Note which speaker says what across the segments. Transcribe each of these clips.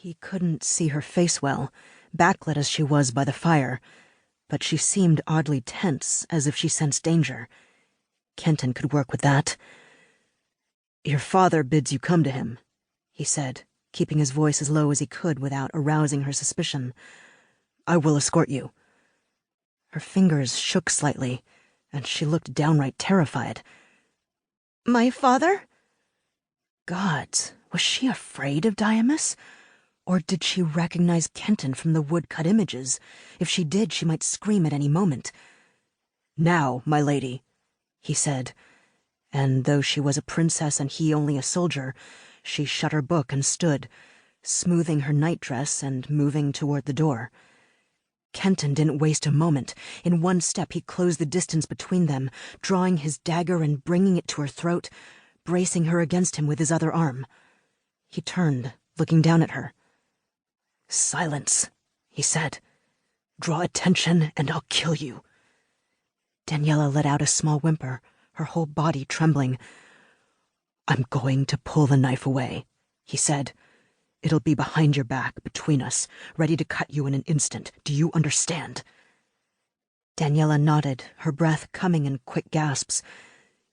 Speaker 1: He couldn't see her face well, backlit as she was by the fire, but she seemed oddly tense, as if she sensed danger. Kenton could work with that. "Your father bids you come to him," he said, keeping his voice as low as he could without arousing her suspicion. "I will escort you." Her fingers shook slightly, and she looked downright terrified. "My father?" Gods, was she afraid of Diamus? Or did she recognize Kenton from the woodcut images? If she did, she might scream at any moment. "Now, my lady," he said, and though she was a princess and he only a soldier, she shut her book and stood, smoothing her nightdress and moving toward the door. Kenton didn't waste a moment. In one step he closed the distance between them, drawing his dagger and bringing it to her throat, bracing her against him with his other arm. He turned, looking down at her. "Silence," he said. "Draw attention and I'll kill you." Daniella let out a small whimper, her whole body trembling. "I'm going to pull the knife away," he said. "It'll be behind your back, between us, ready to cut you in an instant. Do you understand?" Daniella nodded, her breath coming in quick gasps.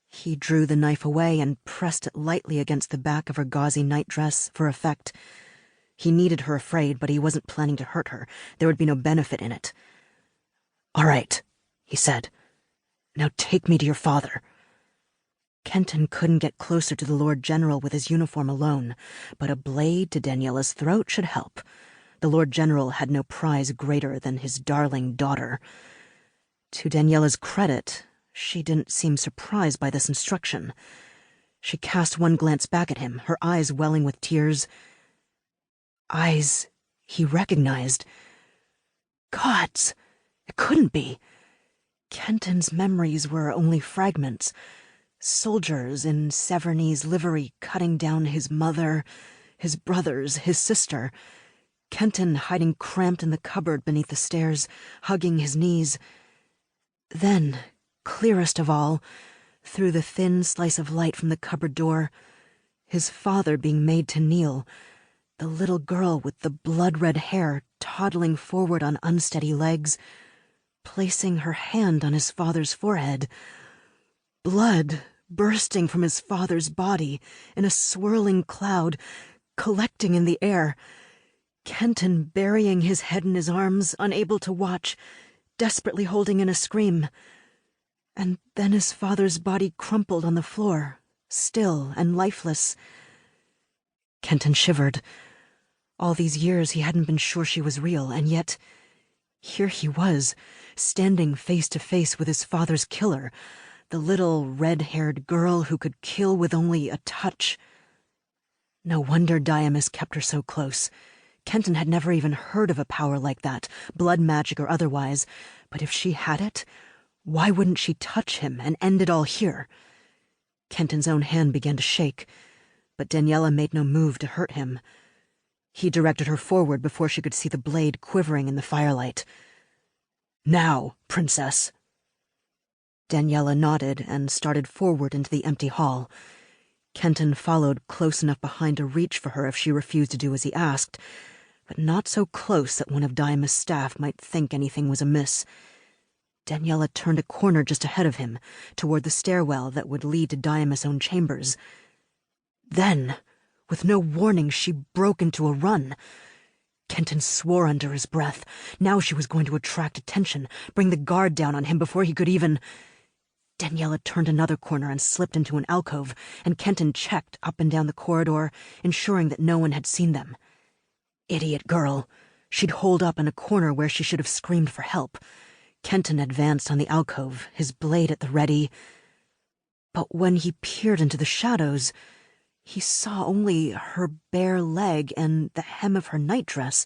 Speaker 1: He drew the knife away and pressed it lightly against the back of her gauzy nightdress for effect. He needed her afraid, but he wasn't planning to hurt her. There would be no benefit in it. "All right," he said. "Now take me to your father." Kenton couldn't get closer to the Lord General with his uniform alone, but a blade to Daniella's throat should help. The Lord General had no prize greater than his darling daughter. To Daniella's credit, she didn't seem surprised by this instruction. She cast one glance back at him, her eyes welling with tears. Eyes he recognized. Gods! It couldn't be. Kenton's memories were only fragments. Soldiers in Severnese livery cutting down his mother, his brothers, his sister. Kenton hiding cramped in the cupboard beneath the stairs, hugging his knees. Then, clearest of all, through the thin slice of light from the cupboard door, his father being made to kneel, the little girl with the blood-red hair toddling forward on unsteady legs, placing her hand on his father's forehead. Blood bursting from his father's body in a swirling cloud, collecting in the air. Kenton burying his head in his arms, unable to watch, desperately holding in a scream. And then his father's body crumpled on the floor, still and lifeless. Kenton shivered. All these years he hadn't been sure she was real, and yet here he was, standing face to face with his father's killer, the little red-haired girl who could kill with only a touch. No wonder Diamus kept her so close. Kenton had never even heard of a power like that, blood magic or otherwise, but if she had it, why wouldn't she touch him and end it all here? Kenton's own hand began to shake, but Daniella made no move to hurt him. He directed her forward before she could see the blade quivering in the firelight. "Now, princess." Daniella nodded and started forward into the empty hall. Kenton followed close enough behind to reach for her if she refused to do as he asked, but not so close that one of Diamus' staff might think anything was amiss. Daniella turned a corner just ahead of him, toward the stairwell that would lead to Diamus' own chambers. Then, with no warning, she broke into a run. Kenton swore under his breath. Now she was going to attract attention, bring the guard down on him before he could even... Daniella turned another corner and slipped into an alcove, and Kenton checked up and down the corridor, ensuring that no one had seen them. Idiot girl. She'd holed up in a corner where she should have screamed for help. Kenton advanced on the alcove, his blade at the ready. But when he peered into the shadows, he saw only her bare leg and the hem of her nightdress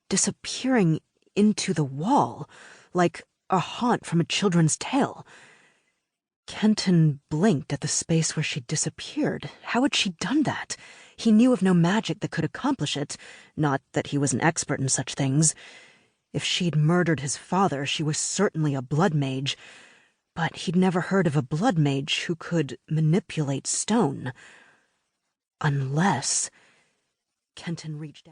Speaker 1: disappearing into the wall, like a haunt from a children's tale. Kenton blinked at the space where she'd disappeared. How had she done that? He knew of no magic that could accomplish it, not that he was an expert in such things. If she'd murdered his father, she was certainly a blood mage, but he'd never heard of a blood mage who could manipulate stone. Unless... Kenton reached out.